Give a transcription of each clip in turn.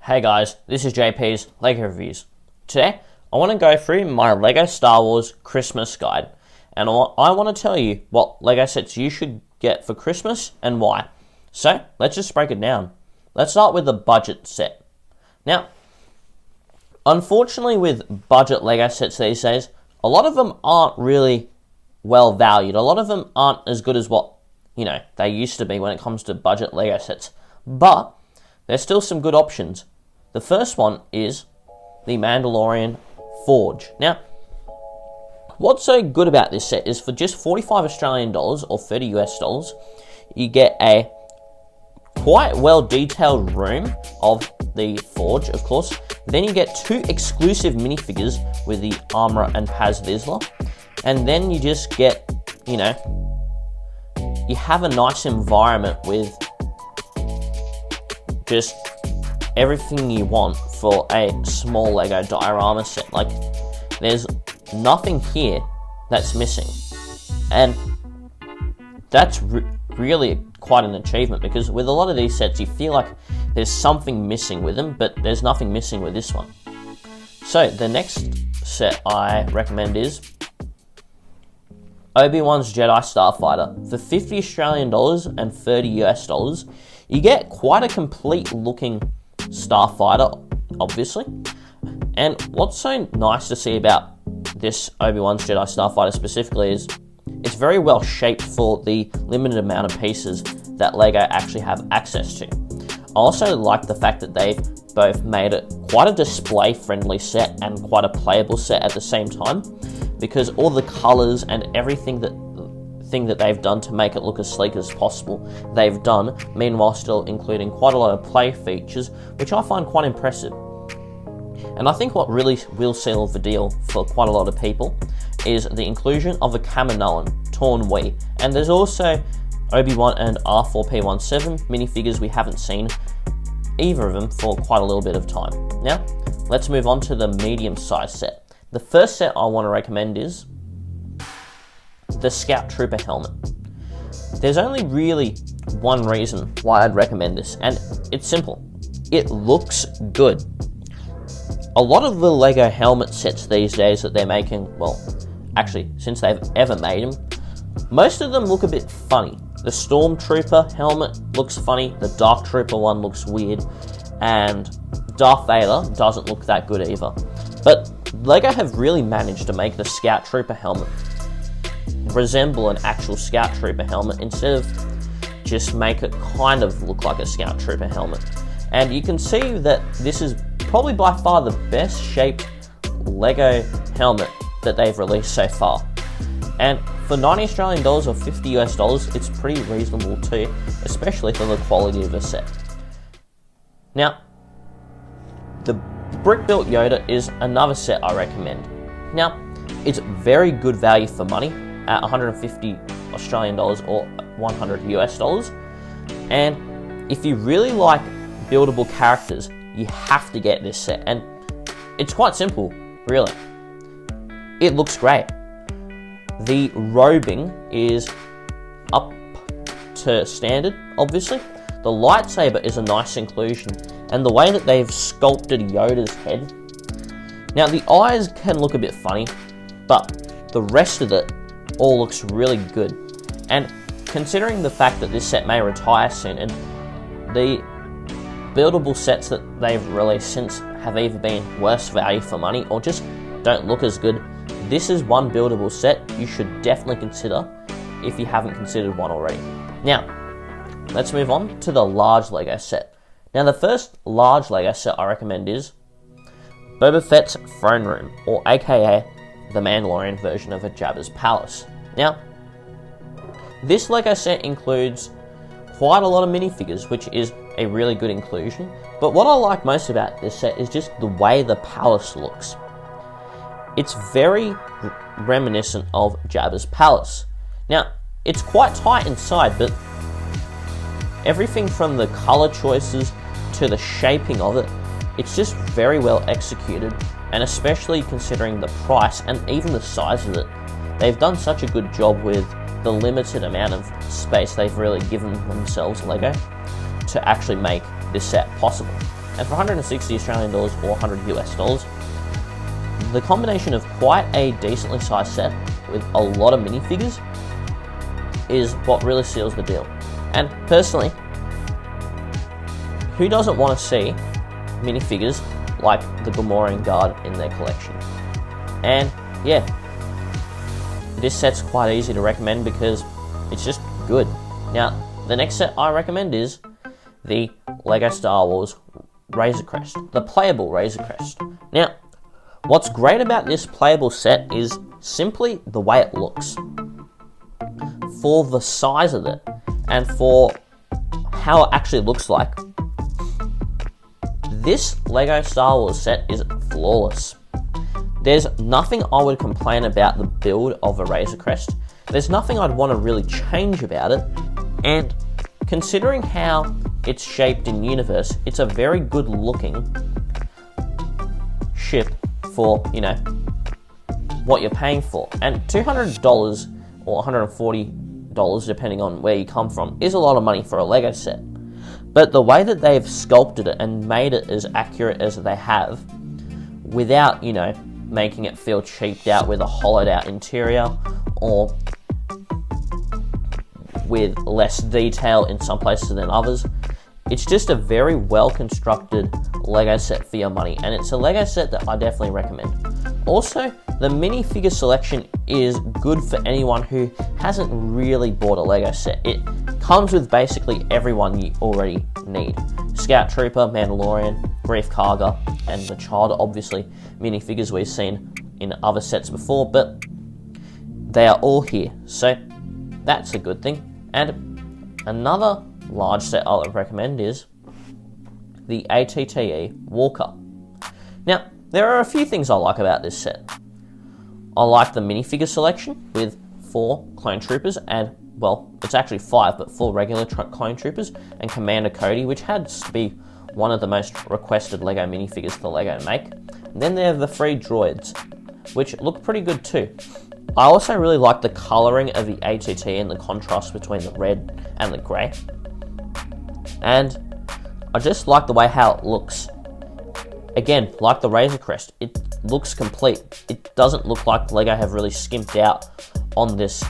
Hey guys, this is JP's LEGO Reviews. Today, I want to go through my LEGO Star Wars Christmas guide, and I want to tell you what LEGO sets you should get for Christmas and why. So, let's just break it down. Let's start with the budget set. Now, unfortunately with budget LEGO sets these days, a lot of them aren't really well valued. A lot of them aren't as good as what, they used to be when it comes to budget LEGO sets. But there's still some good options. The first one is the Mandalorian Forge. Now, what's so good about this set is for just 45 Australian dollars or 30 US dollars, you get a quite well detailed room of the Forge, of course. Then you get 2 exclusive minifigures with the Armorer and Paz Vizsla. And then you just get, you have a nice environment with just everything you want for a small LEGO diorama set. Like, there's nothing here that's missing. And that's really quite an achievement, because with a lot of these sets, you feel like there's something missing with them, but there's nothing missing with this one. So, the next set I recommend is Obi-Wan's Jedi Starfighter. For 50 Australian dollars and 30 US dollars, you get quite a complete looking starfighter, obviously. And what's so nice to see about this Obi-Wan's Jedi Starfighter specifically is it's very well shaped for the limited amount of pieces that LEGO actually have access to. I also like the fact that they've both made it quite a display friendly set and quite a playable set at the same time, because all the colors and everything that they've done to make it look as sleek as possible, they've done, meanwhile still including quite a lot of play features, which I find quite impressive. And I think what really will seal the deal for quite a lot of people is the inclusion of a Kaminoan, Torn Wii. And there's also Obi-Wan and R4P17 minifigures we haven't seen either of them for quite a little bit of time. Now, let's move on to the medium-sized set. The first set I want to recommend is the Scout Trooper helmet. There's only really one reason why I'd recommend this, and it's simple. It looks good. A lot of the LEGO helmet sets these days that they're making, well, actually, since they've ever made them, most of them look a bit funny. The Stormtrooper helmet looks funny, the Dark Trooper one looks weird, and Darth Vader doesn't look that good either. But LEGO have really managed to make the Scout Trooper helmet resemble an actual Scout Trooper helmet instead of just make it kind of look like a Scout Trooper helmet. And you can see that this is probably by far the best shaped LEGO helmet that they've released so far. And for 90 Australian dollars or 50 US dollars, it's pretty reasonable too, especially for the quality of the set. Now, the Brick-Built Yoda is another set I recommend. Now, it's very good value for money at 150 Australian dollars or 100 US dollars. And if you really like buildable characters, you have to get this set. And it's quite simple, really. It looks great. The robing is up to standard, obviously. The lightsaber is a nice inclusion, and the way that they've sculpted Yoda's head. Now, the eyes can look a bit funny, but the rest of it all looks really good. And considering the fact that this set may retire soon, and the buildable sets that they've released since have either been worse value for money or just don't look as good, this is one buildable set you should definitely consider if you haven't considered one already. Now, let's move on to the large LEGO set. Now, the first large LEGO set I recommend is Boba Fett's Throne Room, or aka the Mandalorian version of a Jabba's Palace. Now, this LEGO set includes quite a lot of minifigures, which is a really good inclusion. But what I like most about this set is just the way the palace looks. It's very reminiscent of Jabba's Palace. Now, it's quite tight inside, but everything from the color choices to the shaping of it, it's just very well executed, and especially considering the price and even the size of it, they've done such a good job with the limited amount of space they've really given themselves, LEGO, to actually make this set possible. And for 160 Australian dollars or 100 US dollars, the combination of quite a decently sized set with a lot of minifigures is what really seals the deal. And personally, who doesn't want to see minifigures like the Gamorrean Guard in their collection? And yeah, this set's quite easy to recommend because it's just good. Now, the next set I recommend is the LEGO Star Wars Razor Crest, the playable Razor Crest. Now, what's great about this playable set is simply the way it looks. For the size of it and for how it actually looks like, this LEGO Star Wars set is flawless. There's nothing I would complain about the build of a Razor Crest. There's nothing I'd want to really change about it, and considering how it's shaped in universe, it's a very good looking ship for, you know, what you're paying for. And $200 or $140, depending on where you come from, is a lot of money for a LEGO set. But the way that they've sculpted it and made it as accurate as they have, without, you know, making it feel cheaped out with a hollowed out interior or with less detail in some places than others, it's just a very well constructed LEGO set for your money, and it's a LEGO set that I definitely recommend. Also, the minifigure selection is good for anyone who hasn't really bought a LEGO set. It comes with basically everyone you already need. Scout Trooper, Mandalorian, Greef Karga, and the Child, obviously minifigures we've seen in other sets before, but they are all here, so that's a good thing. And another large set I would recommend is the ATTE Walker. Now, there are a few things I like about this set. I like the minifigure selection with 4 Clone Troopers and, well, it's actually 5, but 4 regular Clone Troopers and Commander Cody, which has to be one of the most requested LEGO minifigures for LEGO to make. And then there are the 3 droids, which look pretty good too. I also really like the colouring of the ATT and the contrast between the red and the grey. And I just like the way how it looks. Again, like the Razor Crest, it looks complete. It doesn't look like LEGO have really skimped out on this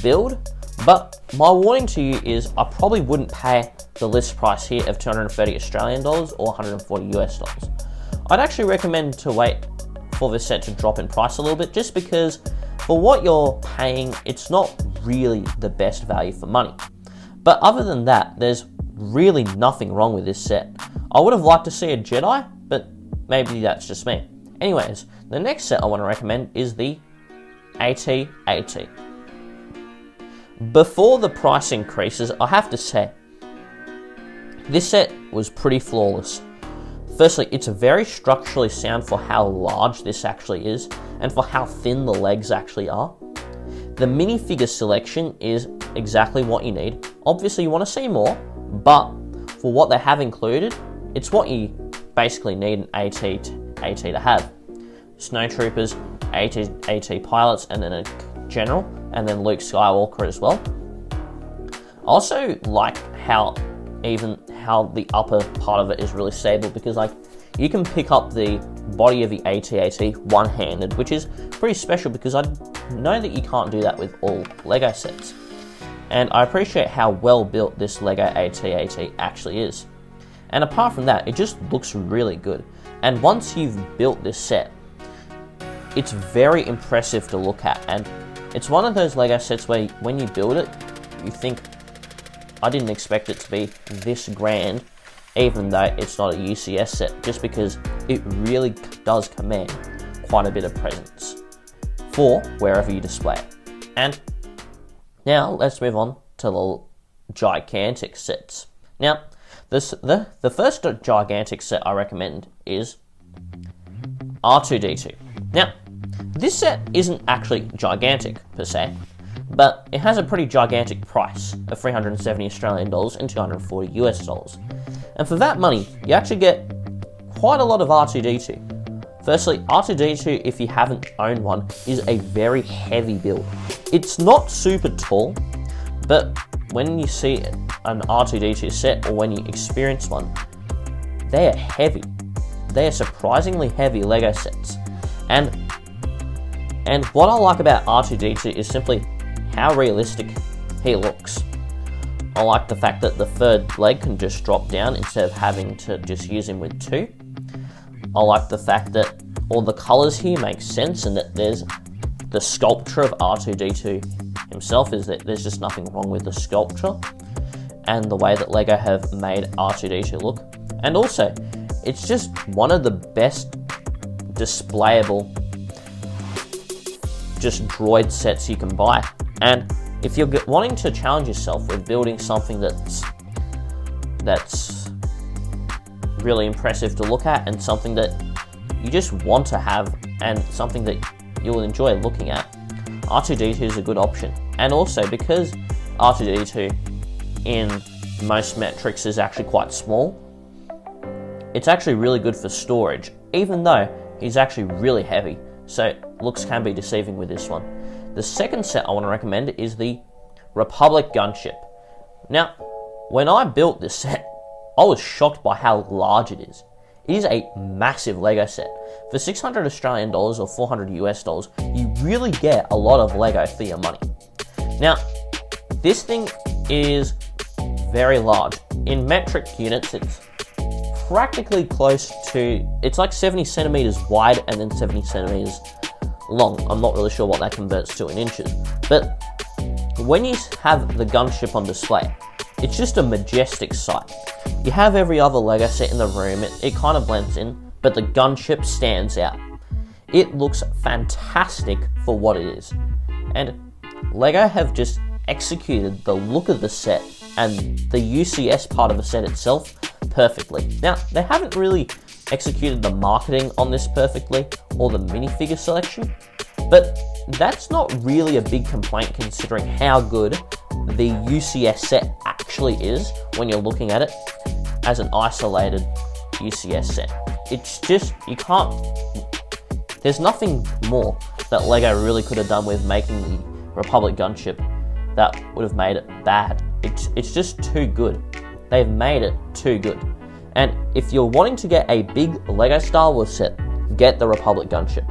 build, but my warning to you is I probably wouldn't pay the list price here of 230 Australian dollars or 140 US dollars. I'd actually recommend to wait for this set to drop in price a little bit, just because for what you're paying, it's not really the best value for money. But other than that, there's really nothing wrong with this set. I would have liked to see a Jedi, but maybe that's just me. Anyways, the next set I want to recommend is the AT-AT. Before the price increases, I have to say, this set was pretty flawless. Firstly, it's very structurally sound for how large this actually is, and for how thin the legs actually are. The minifigure selection is exactly what you need. Obviously, you want to see more, but for what they have included, it's what you basically need an AT to have. Snow Troopers, AT pilots, and then a general, and then Luke Skywalker as well. I also like how the upper part of it is really stable, because like you can pick up the body of the AT-AT one-handed, which is pretty special because I know that you can't do that with all LEGO sets. And I appreciate how well built this LEGO AT-AT actually is. And apart from that, it just looks really good. And once you've built this set, it's very impressive to look at, and it's one of those LEGO sets where when you build it, you think, I didn't expect it to be this grand, even though it's not a UCS set, just because it really does command quite a bit of presence for wherever you display it. And now let's move on to the gigantic sets. Now, the first gigantic set I recommend is R2-D2. Now, this set isn't actually gigantic per se, but it has a pretty gigantic price of 370 Australian dollars and 240 US dollars. And for that money, you actually get quite a lot of R2-D2. Firstly, R2-D2, if you haven't owned one, is a very heavy build. It's not super tall, but when you see an R2-D2 set, or when you experience one, they are heavy. They are surprisingly heavy Lego sets. And what I like about R2-D2 is simply how realistic he looks. I like the fact that the third leg can just drop down instead of having to just use him with two. I like the fact that all the colours here make sense, and that there's the sculpture of R2-D2 himself, is that there's just nothing wrong with the sculpture and the way that Lego have made R2-D2 look. And also, it's just one of the best displayable just droid sets you can buy. And if you're wanting to challenge yourself with building something that's really impressive to look at, and something that you just want to have, and something that you'll enjoy looking at, R2-D2 is a good option. And also, because R2-D2 in most metrics is actually quite small, it's actually really good for storage, even though he's actually really heavy, so looks can be deceiving with this one. The second set I want to recommend is the Republic Gunship. Now, when I built this set, I was shocked by how large it is. It is a massive Lego set. For 600 Australian dollars or 400 US dollars, you really get a lot of Lego for your money. Now, this thing is very large. In metric units, it's practically close to, it's like 70 centimeters wide and then 70 centimeters long. I'm not really sure what that converts to in inches. But when you have the gunship on display, it's just a majestic sight. You have every other Lego set in the room, it kind of blends in, but the gunship stands out. It looks fantastic for what it is. And Lego have just executed the look of the set and the UCS part of the set itself perfectly. Now, they haven't really executed the marketing on this perfectly, or the minifigure selection, but that's not really a big complaint considering how good the UCS set actually is when you're looking at it as an isolated UCS set. It's just, you can't, there's nothing more that Lego really could have done with making the Republic Gunship that would have made it bad. It's just too good. They've made it too good. And if you're wanting to get a big Lego Star Wars set, get the Republic Gunship.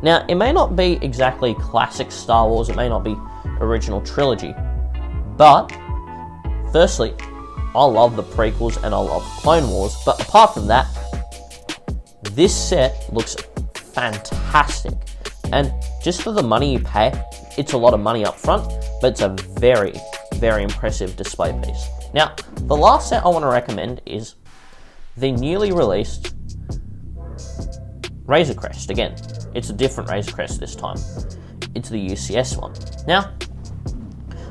Now, it may not be exactly classic Star Wars, it may not be original trilogy, but firstly, I love the prequels and I love Clone Wars, but apart from that, this set looks fantastic. And just for the money you pay, it's a lot of money up front, but it's a very, very impressive display piece. Now, the last set I want to recommend is the newly released Razor Crest. Again, it's a different Razor Crest this time. It's the UCS one. Now,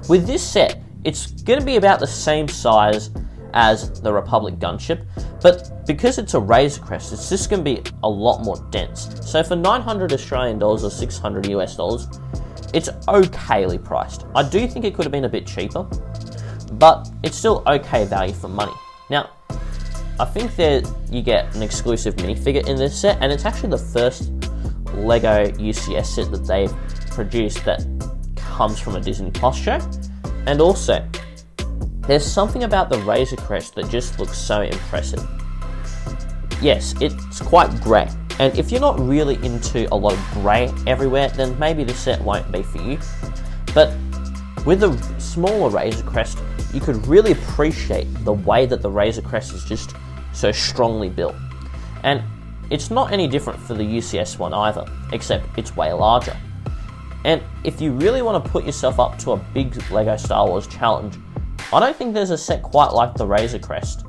with this set, it's going to be about the same size as the Republic Gunship, but because it's a Razor Crest, it's just going to be a lot more dense. So for 900 Australian dollars or 600 US dollars, it's okayly priced. I do think it could have been a bit cheaper, but it's still okay value for money. Now, I think that you get an exclusive minifigure in this set, and it's actually the first Lego UCS set that they've produced that comes from a Disney Plus show. And also, there's something about the Razor Crest that just looks so impressive. Yes, it's quite grey, and if you're not really into a lot of grey everywhere, then maybe this set won't be for you. But with a smaller Razor Crest, you could really appreciate the way that the Razor Crest is just so strongly built. And it's not any different for the UCS one either, except it's way larger. And if you really want to put yourself up to a big Lego Star Wars challenge, I don't think there's a set quite like the Razor Crest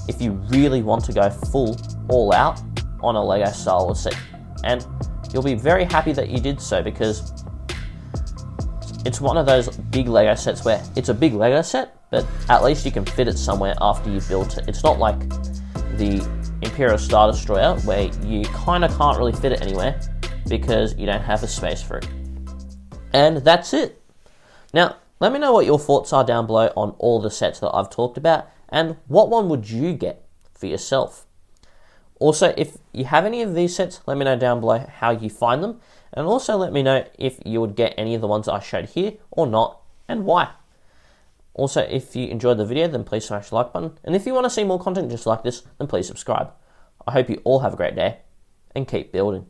if you really want to go full all out on a Lego Star Wars set. And you'll be very happy that you did so, because it's one of those big Lego sets where it's a big Lego set, but at least you can fit it somewhere after you built it. It's not like the Imperial Star Destroyer where you kind of can't really fit it anywhere because you don't have the space for it. And that's it. Now, let me know what your thoughts are down below on all the sets that I've talked about, and what one would you get for yourself. Also, if you have any of these sets, let me know down below how you find them, and also let me know if you would get any of the ones I showed here or not, and why. Also, if you enjoyed the video, then please smash the like button. And if you want to see more content just like this, then please subscribe. I hope you all have a great day and keep building.